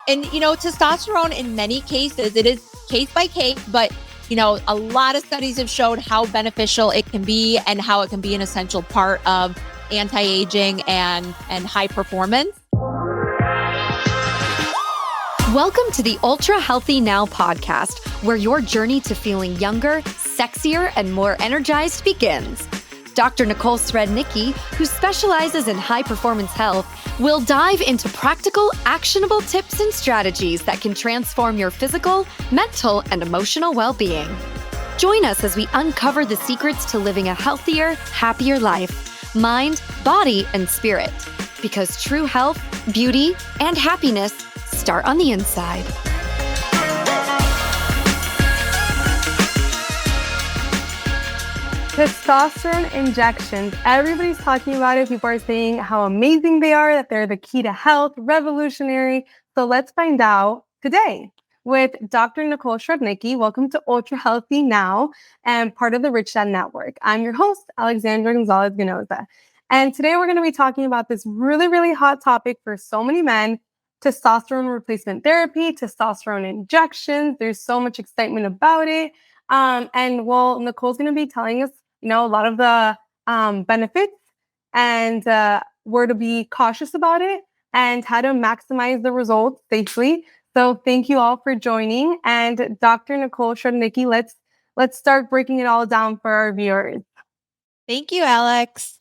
Testosterone in many cases, it is case by case, but a lot of studies have showed how beneficial it can be and how it can be an essential part of anti-aging and high performance. Welcome to the Ultra Healthy Now podcast, where your journey to feeling younger, sexier, and more energized begins. Dr. Nicole Srednicki, who specializes in high performance health, will dive into practical, actionable tips and strategies that can transform your physical, mental, and emotional well-being. Join us as we uncover the secrets to living a healthier, happier life, mind, body, and spirit. Because true health, beauty, and happiness start on the inside. Testosterone injections. Everybody's talking about it. People are saying how amazing they are, that they're the key to health, revolutionary. So let's find out today with Dr. Nicole Srednicki. Welcome to Ultra Healthy Now and part of the Rich Dad Network. I'm your host, Alexandra Gonzalez-Ganoza. And today we're going to be talking about this really, really hot topic for so many men, testosterone replacement therapy, testosterone injections. There's so much excitement about it. Nicole's going to be telling us a lot of the benefits and where to be cautious about it and how to maximize the results safely. So thank you all for joining. And Dr. Nicole Srednicki, let's start breaking it all down for our viewers. Thank you, Alex.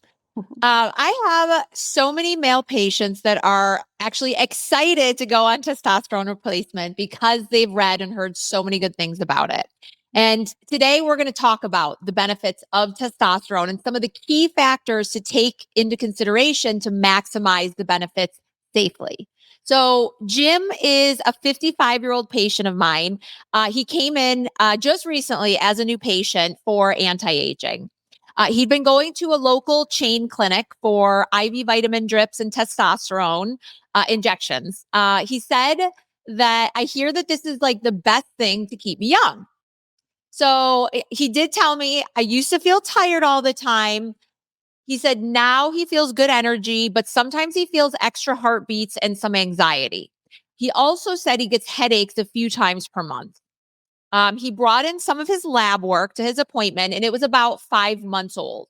I have so many male patients that are actually excited to go on testosterone replacement because they've read and heard so many good things about it. And today we're going to talk about the benefits of testosterone and some of the key factors to take into consideration to maximize the benefits safely. So Jim is a 55-year-old patient of mine. He came in just recently as a new patient for anti-aging. He'd been going to a local chain clinic for IV vitamin drips and testosterone injections. He said that I hear that this is like the best thing to keep me young. So he did tell me I used to feel tired all the time. He said now he feels good energy, but sometimes he feels extra heartbeats and some anxiety. He also said he gets headaches a few times per month. He brought in some of his lab work to his appointment, and it was about 5 months old.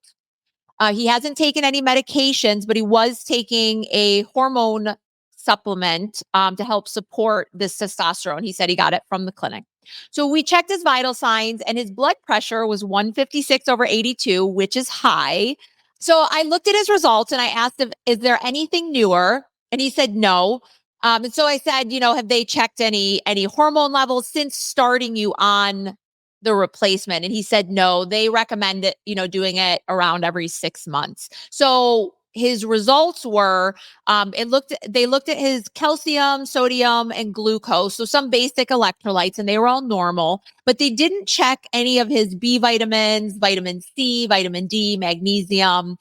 He hasn't taken any medications, but he was taking a hormone supplement to help support this testosterone. He said he got it from the clinic. So we checked his vital signs, and his blood pressure was 156/82, which is high. So I looked at his results and I asked him, is there anything newer? And he said no. And so I said, have they checked any hormone levels since starting you on the replacement? And he said, no, they recommend it, doing it around every 6 months. So his results were, they looked at his calcium, sodium, and glucose. So some basic electrolytes, and they were all normal, but they didn't check any of his B vitamins, vitamin C, vitamin D, magnesium,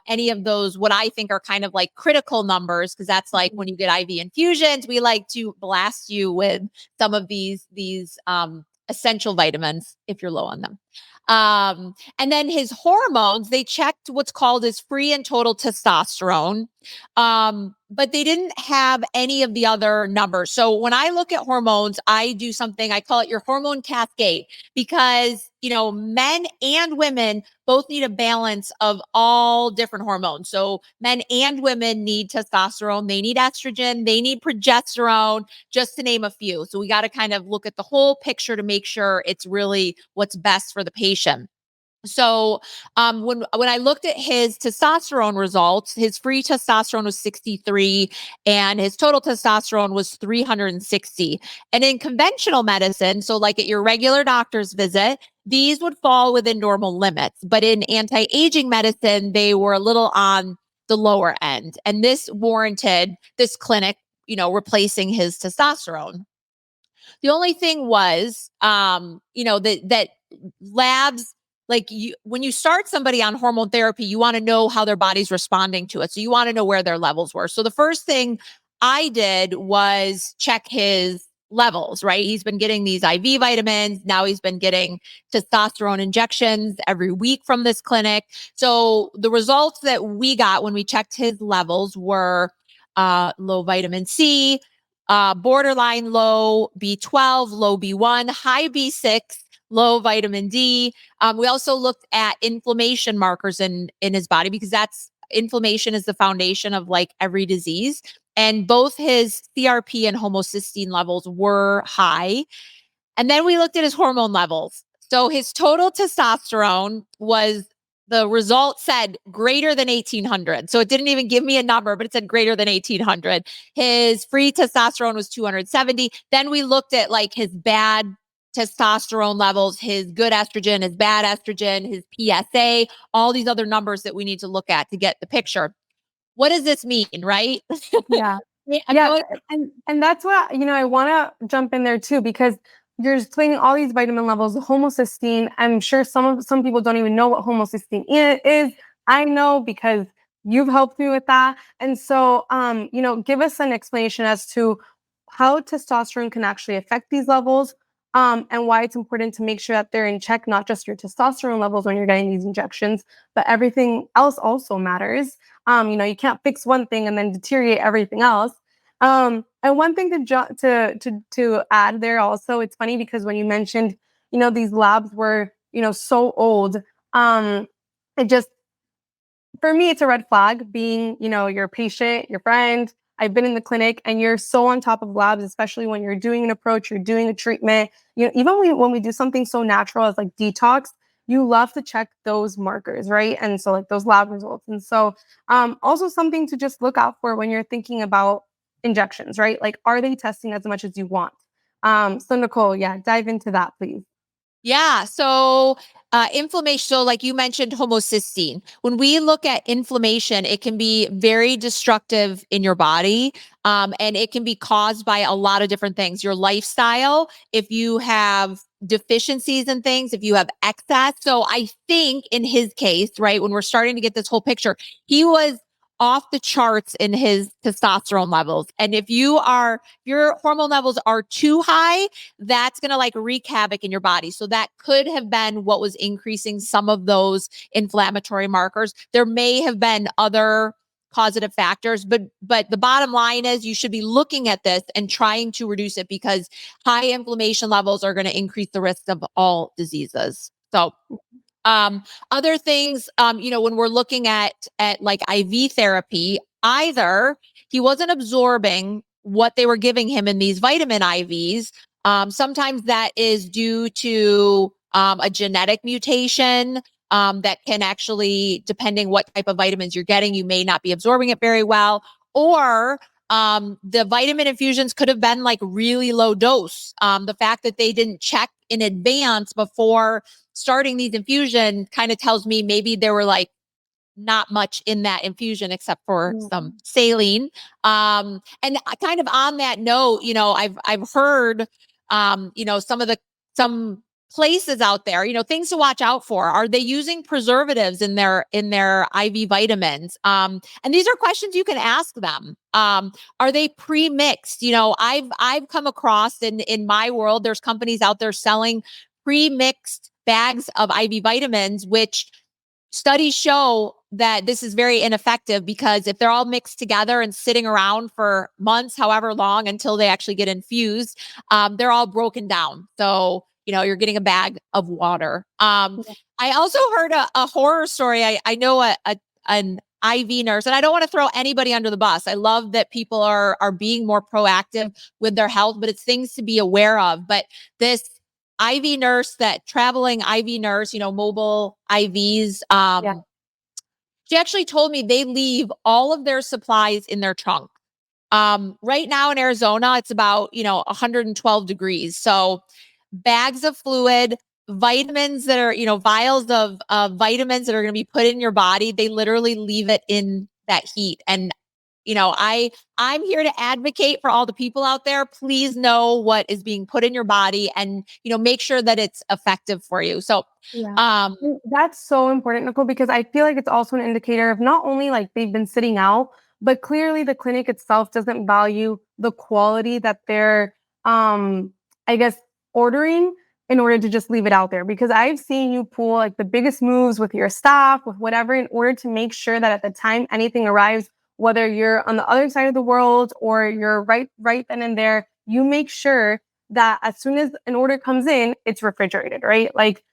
any of those, what I think are kind of like critical numbers. Cause that's like when you get IV infusions, we like to blast you with some of these essential vitamins if you're low on them. And then his hormones, they checked what's called his free and total testosterone. But they didn't have any of the other numbers. So when I look at hormones, I do something, I call it your hormone cascade, because, men and women both need a balance of all different hormones. So men and women need testosterone, they need estrogen, they need progesterone, just to name a few. So we got to kind of look at the whole picture to make sure it's really what's best for the patient. So when I looked at his testosterone results, his free testosterone was 63 and his total testosterone was 360. And in conventional medicine, so like at your regular doctor's visit, these would fall within normal limits. But in anti-aging medicine, they were a little on the lower end. And this warranted this clinic, replacing his testosterone. The only thing was, that labs, like when you start somebody on hormone therapy, you want to know how their body's responding to it. So you want to know where their levels were. So the first thing I did was check his levels, right? He's been getting these IV vitamins. Now he's been getting testosterone injections every week from this clinic. So the results that we got when we checked his levels were low vitamin C, borderline low B12, low B1, high B6, low vitamin D. We also looked at inflammation markers in his body, because inflammation is the foundation of like every disease. And both his CRP and homocysteine levels were high. And then we looked at his hormone levels. So his total testosterone was, the result said greater than 1800. So it didn't even give me a number, but it said greater than 1800. His free testosterone was 270. Then we looked at like his bad testosterone levels, his good estrogen, his bad estrogen, his PSA, all these other numbers that we need to look at to get the picture. What does this mean, right? Yeah. I'm Yeah. going- And that's what, I want to jump in there too, because you're explaining all these vitamin levels, homocysteine. I'm sure some people don't even know what homocysteine is. I know because you've helped me with that. And so, give us an explanation as to how testosterone can actually affect these levels, and why it's important to make sure that they're in check, not just your testosterone levels when you're getting these injections, but everything else also matters. You can't fix one thing and then deteriorate everything else. And one thing to add there also, it's funny because when you mentioned, these labs were, so old, it just, for me, it's a red flag being, your patient, your friend. I've been in the clinic and you're so on top of labs, especially when you're doing an approach, you're doing a treatment. Even when we do something so natural as like detox, you love to check those markers, right? And so like those lab results. And so also something to just look out for when you're thinking about injections, right? Like, are they testing as much as you want? So Nicole, yeah, dive into that, please. Yeah. So, inflammation. So, like you mentioned, homocysteine. When we look at inflammation, it can be very destructive in your body. And it can be caused by a lot of different things. Your lifestyle, if you have deficiencies in things, if you have excess. So, I think in his case, right, when we're starting to get this whole picture, he was off the charts in his testosterone levels. And if your hormone levels are too high, that's going to like wreak havoc in your body. So that could have been what was increasing some of those inflammatory markers. There may have been other causative factors, but the bottom line is you should be looking at this and trying to reduce it, because high inflammation levels are going to increase the risk of all diseases. So other things, when we're looking at like IV therapy, either he wasn't absorbing what they were giving him in these vitamin IVs. Sometimes that is due to a genetic mutation, that can actually, depending what type of vitamins you're getting, you may not be absorbing it very well. Or the vitamin infusions could have been like really low dose. The fact that they didn't check in advance before starting these infusion kind of tells me maybe there were like not much in that infusion except for some saline. And kind of on that note, I've heard, some places out there, things to watch out for. Are they using preservatives in their IV vitamins? And these are questions you can ask them. Are they pre-mixed? I've come across in my world, there's companies out there selling pre-mixed bags of IV vitamins, which studies show that this is very ineffective, because if they're all mixed together and sitting around for months, however long, until they actually get infused, they're all broken down. So, you're getting a bag of water. I also heard a horror story. I know an IV nurse, and I don't want to throw anybody under the bus. I love that people are being more proactive with their health, but it's things to be aware of. But this traveling IV nurse, mobile IVs. Yeah. She actually told me they leave all of their supplies in their trunk. Right now in Arizona, it's about, 112 degrees. So bags of fluid, vitamins that are, vials of vitamins that are going to be put in your body, they literally leave it in that heat. And I'm here to advocate for all the people out there. Please know what is being put in your body, and make sure that it's effective for you. So Yeah. um That's so important, Nicole, because I feel like it's also an indicator of not only like they've been sitting out, but clearly the clinic itself doesn't value the quality that they're, I guess, ordering in order to just leave it out there. Because I've seen you pull like the biggest moves with your staff, with whatever, in order to make sure that at the time anything arrives whether you're on the other side of the world or you're right then and there, you make sure that as soon as an order comes in, it's refrigerated, right? Like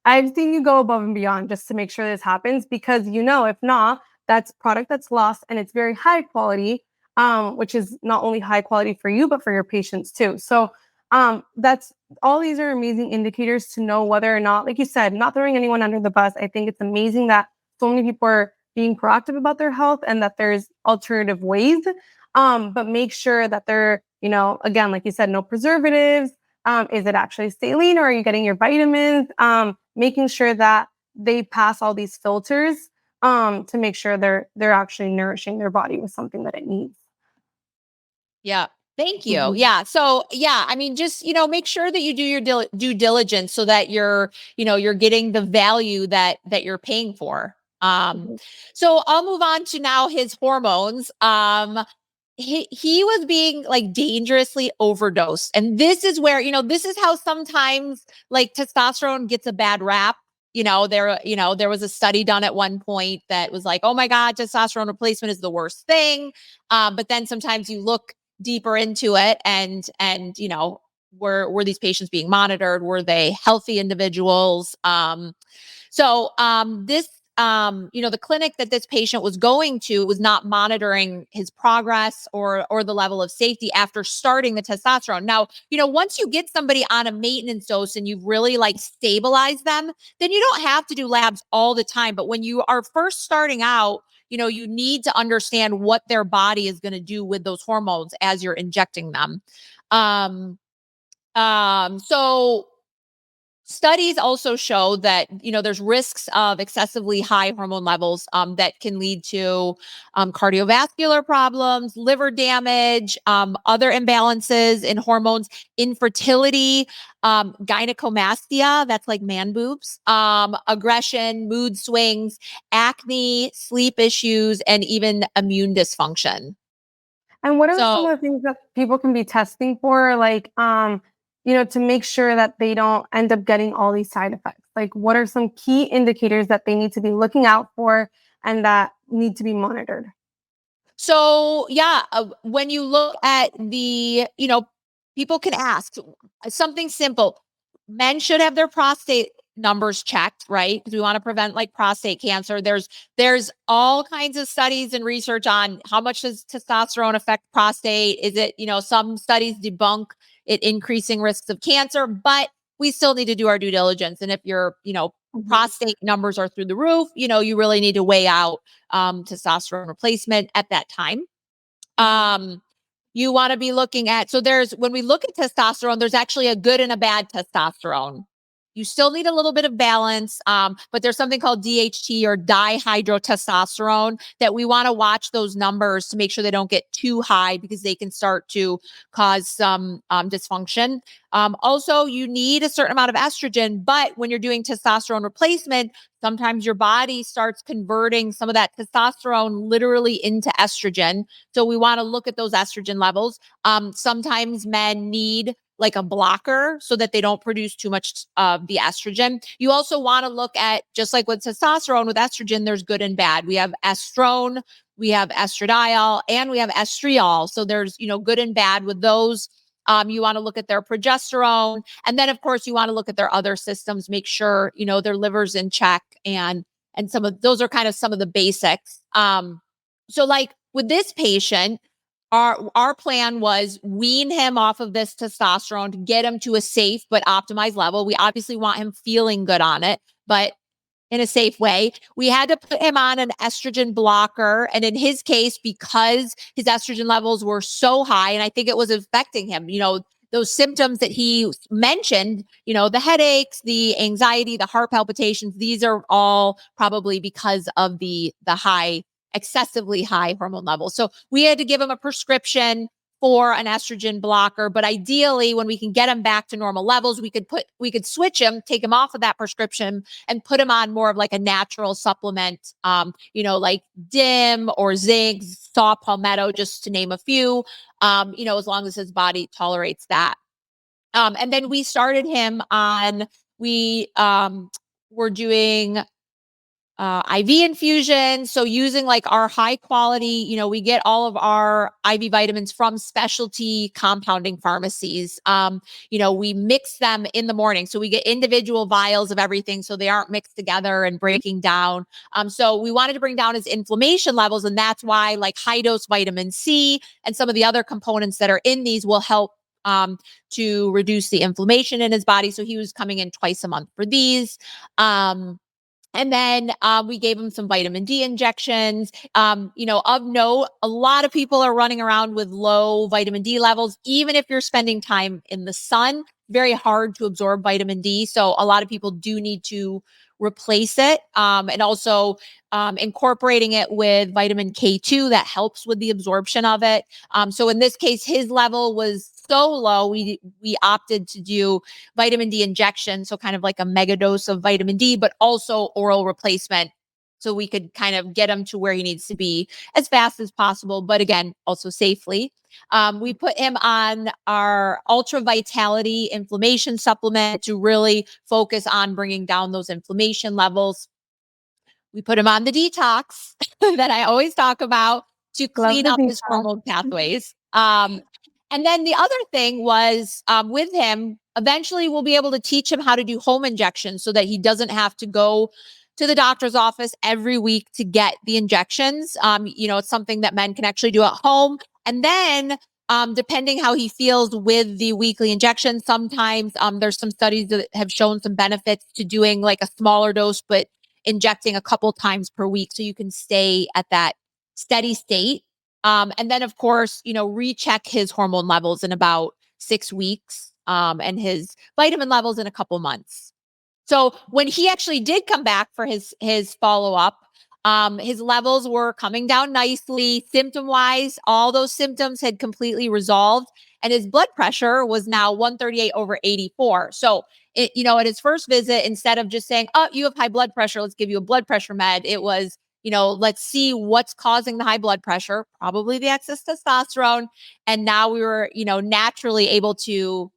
I've seen you go above and beyond just to make sure this happens because if not, that's product that's lost and it's very high quality, which is not only high quality for you, but for your patients too. So that's all these are amazing indicators to know whether or not, like you said, not throwing anyone under the bus. I think it's amazing that so many people are being proactive about their health and that there's alternative ways. But make sure that they're, again, like you said, no preservatives. Is it actually saline or are you getting your vitamins? Making sure that they pass all these filters to make sure they're actually nourishing their body with something that it needs. Yeah. Thank you. Mhm. Yeah. So, yeah, I mean, just, make sure that you do your due diligence so that you're getting the value that you're paying for. Mhm. So I'll move on to now his hormones. He was being like dangerously overdosed. And this is where, this is how sometimes like testosterone gets a bad rap. There was a study done at one point that was like, oh my God, testosterone replacement is the worst thing. But then sometimes you look deeper into it and were these patients being monitored? Were they healthy individuals? This the clinic that this patient was going to was not monitoring his progress or the level of safety after starting the testosterone. Now, once you get somebody on a maintenance dose and you've really like stabilized them, then you don't have to do labs all the time. But when you are first starting out, you need to understand what their body is going to do with those hormones as you're injecting them. So studies also show that there's risks of excessively high hormone levels that can lead to cardiovascular problems, liver damage, other imbalances in hormones, infertility, gynecomastia, that's like man boobs, aggression, mood swings, acne, sleep issues, and even immune dysfunction. And what are some So of the things that people can be testing for, like, to make sure that they don't end up getting all these side effects? Like, what are some key indicators that they need to be looking out for and that need to be monitored? So yeah, when you look at people can ask something simple. Men should have their prostate numbers checked, right? Because we want to prevent like prostate cancer. There's all kinds of studies and research on how much does testosterone affect prostate. Is it, some studies debunk it increasing risks of cancer, but we still need to do our due diligence. And if your, Mhm. prostate numbers are through the roof, you really need to weigh out testosterone replacement at that time. Mhm. Um, you want to be looking at, so when we look at testosterone, there's actually a good and a bad testosterone. You still need a little bit of balance, but there's something called DHT or dihydrotestosterone that we want to watch those numbers to make sure they don't get too high because they can start to cause some dysfunction. Also, you need a certain amount of estrogen, but when you're doing testosterone replacement, sometimes your body starts converting some of that testosterone literally into estrogen. So we want to look at those estrogen levels. Sometimes men need like a blocker so that they don't produce too much of the estrogen. You also want to look at, just like with testosterone, with estrogen, there's good and bad. We have estrone, we have estradiol, and we have estriol. So there's, good and bad with those. You want to look at their progesterone. And then of course you want to look at their other systems, make sure, their liver's in check and some of those are kind of some of the basics. So like with this patient, our plan was wean him off of this testosterone to get him to a safe but optimized level. We obviously want him feeling good on it, but in a safe way. We had to put him on an estrogen blocker. And in his case, because his estrogen levels were so high, and I think it was affecting him, those symptoms that he mentioned, the headaches, the anxiety, the heart palpitations, these are all probably because of the excessively high hormone levels. So we had to give him a prescription for an estrogen blocker, but ideally when we can get him back to normal levels, we could switch him, take him off of that prescription and put him on more of like a natural supplement, like DIM or zinc, saw palmetto, just to name a few, as long as his body tolerates that. And then we started him on, we were doing IV infusion. So using like our high quality, we get all of our IV vitamins from specialty compounding pharmacies. We mix them in the morning. So we get individual vials of everything so they aren't mixed together and breaking down. So we wanted to bring down his inflammation levels. And that's why like high dose vitamin C and some of the other components that are in these will help to reduce the inflammation in his body. So he was coming in twice a month for these. And then we gave him some vitamin D injections. Of note, a lot of people are running around with low vitamin D levels, even if you're spending time in the sun. Very hard to absorb vitamin D. So a lot of people do need to replace it. And also incorporating it with vitamin K2 that helps with the absorption of it. So in this case, his level was so low, we opted to do vitamin D injection. So kind of like a mega dose of vitamin D, but also oral replacement. So we could kind of get him to where he needs to be as fast as possible, but again, also safely. We put him on our Ultra Vitality inflammation supplement to really focus on bringing down those inflammation levels. We put him on the detox that I always talk about to clean up his hormone pathways. And then the other thing was with him, eventually we'll be able to teach him how to do home injections so that he doesn't have to go to the doctor's office every week to get the injections. It's something that men can actually do at home. And then depending how he feels with the weekly injection, sometimes there's some studies that have shown some benefits to doing like a smaller dose, but injecting a couple times per week so you can stay at that steady state. And then, of course, recheck his hormone levels in about 6 weeks and his vitamin levels in a couple months. So when he actually did come back for his follow-up, his levels were coming down nicely. Symptom-wise, all those symptoms had completely resolved. And his blood pressure was now 138 over 84. So, at his first visit, instead of just saying, oh, you have high blood pressure, let's give you a blood pressure med, it was, let's see what's causing the high blood pressure, probably the excess testosterone. And now we were, naturally able to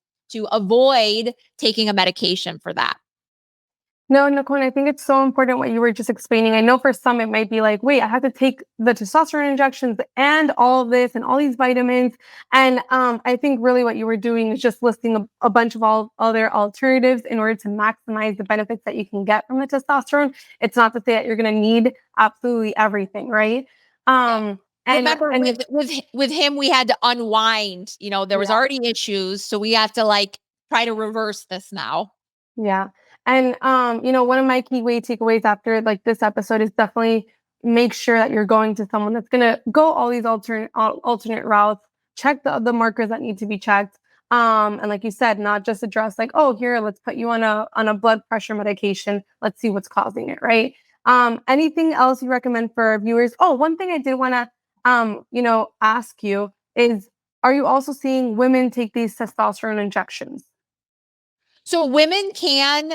avoid taking a medication for that. No, Nicole, I think it's so important what you were just explaining. I know for some it might be like, wait, I have to take the testosterone injections and all of this and all these vitamins. And I think really what you were doing is just listing a bunch of all other alternatives in order to maximize the benefits that you can get from the testosterone. It's not to say that you're going to need absolutely everything, right? And remember, with him, we had to unwind. There was already issues, so we have to like try to reverse this now. Yeah. And one of my key takeaways after like this episode is definitely make sure that you're going to someone that's gonna go all these alternate routes, check the markers that need to be checked. And like you said, not just address like, oh, here, let's put you on a blood pressure medication. Let's see what's causing it, right? Anything else you recommend for viewers? Oh, one thing I did want to ask you is, are you also seeing women take these testosterone injections? So women can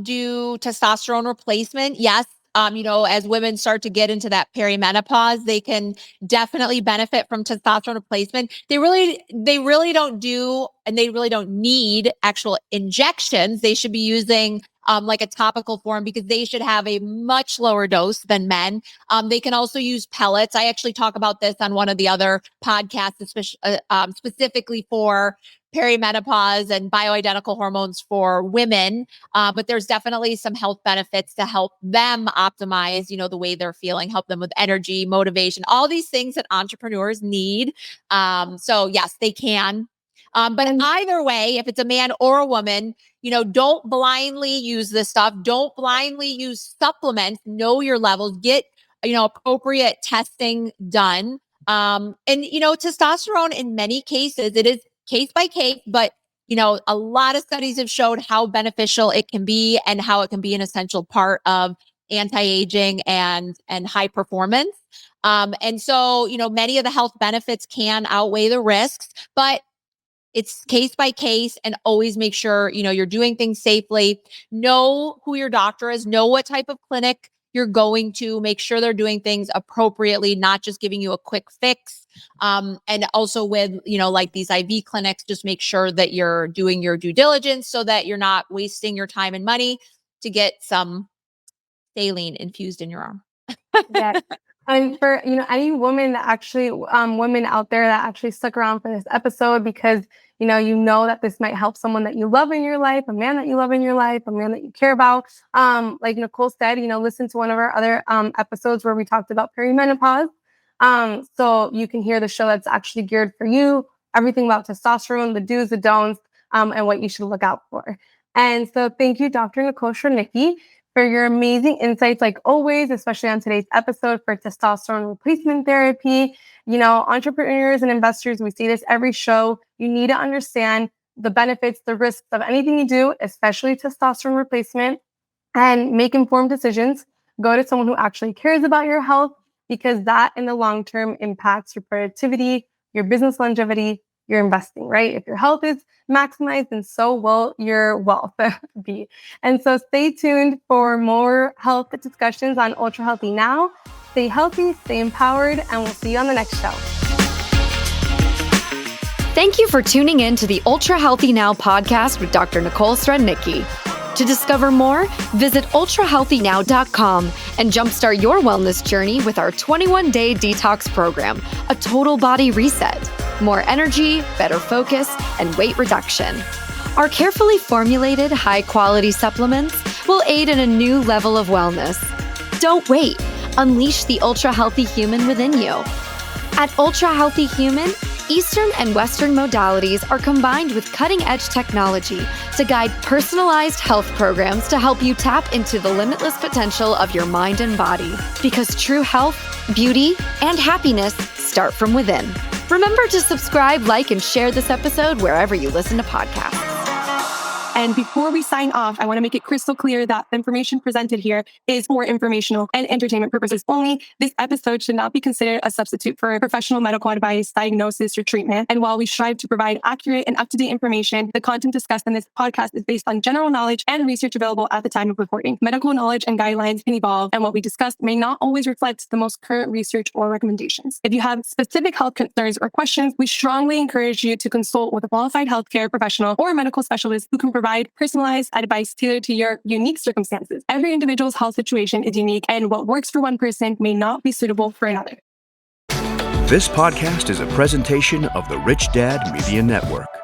do testosterone replacement. Yes. As women start to get into that perimenopause, they can definitely benefit from testosterone replacement. They really don't do, and they really don't need actual injections. They should be using like a topical form because they should have a much lower dose than men. They can also use pellets. I actually talk about this on one of the other podcasts, specifically for perimenopause and bioidentical hormones for women. But there's definitely some health benefits to help them optimize, the way they're feeling, help them with energy, motivation, all these things that entrepreneurs need. So yes, they can. But either way, if it's a man or a woman, don't blindly use this stuff. Don't blindly use supplements. Know your levels. Get, appropriate testing done. Testosterone in many cases, it is case by case, but a lot of studies have showed how beneficial it can be and how it can be an essential part of anti-aging and high performance. And so, many of the health benefits can outweigh the risks, but it's case by case, and always make sure, you're doing things safely. Know who your doctor is, know what type of clinic you're going to, make sure they're doing things appropriately, not just giving you a quick fix. And also with, like these IV clinics, just make sure that you're doing your due diligence so that you're not wasting your time and money to get some saline infused in your arm. Yes. And for, any woman that actually, women out there that actually stuck around for this episode because, that this might help someone that you love in your life, a man that you love in your life, a man that you care about. Like Nicole said, listen to one of our other episodes where we talked about perimenopause. So you can hear the show that's actually geared for you, everything about testosterone, the do's, the don'ts, and what you should look out for. And so thank you, Dr. Nicole Srednicki, for your amazing insights, like always, especially on today's episode for testosterone replacement therapy. Entrepreneurs and investors, we see this every show. You need to understand the benefits, the risks of anything you do, especially testosterone replacement, and make informed decisions. Go to someone who actually cares about your health, because that in the long term impacts your productivity, your business longevity, your investing, right? If your health is maximized, then so will your wealth be. And so stay tuned for more health discussions on Ultra Healthy Now. Stay healthy, stay empowered, and we'll see you on the next show. Thank you for tuning in to the Ultra Healthy Now podcast with Dr. Nicole Srednicki. To discover more, visit ultrahealthynow.com and jumpstart your wellness journey with our 21-day detox program, a total body reset, more energy, better focus, and weight reduction. Our carefully formulated, high-quality supplements will aid in a new level of wellness. Don't wait. Unleash the ultra-healthy human within you. At Ultra Healthy Human, Eastern and Western modalities are combined with cutting-edge technology to guide personalized health programs to help you tap into the limitless potential of your mind and body. Because true health, beauty, and happiness start from within. Remember to subscribe, like, and share this episode wherever you listen to podcasts. And before we sign off, I want to make it crystal clear that the information presented here is for informational and entertainment purposes only. This episode should not be considered a substitute for professional medical advice, diagnosis, or treatment. And while we strive to provide accurate and up-to-date information, the content discussed in this podcast is based on general knowledge and research available at the time of recording. Medical knowledge and guidelines can evolve, and what we discussed may not always reflect the most current research or recommendations. If you have specific health concerns or questions, we strongly encourage you to consult with a qualified healthcare professional or a medical specialist who can provide personalized advice tailored to your unique circumstances. Every individual's health situation is unique, and what works for one person may not be suitable for another. This podcast is a presentation of the Rich Dad Media Network.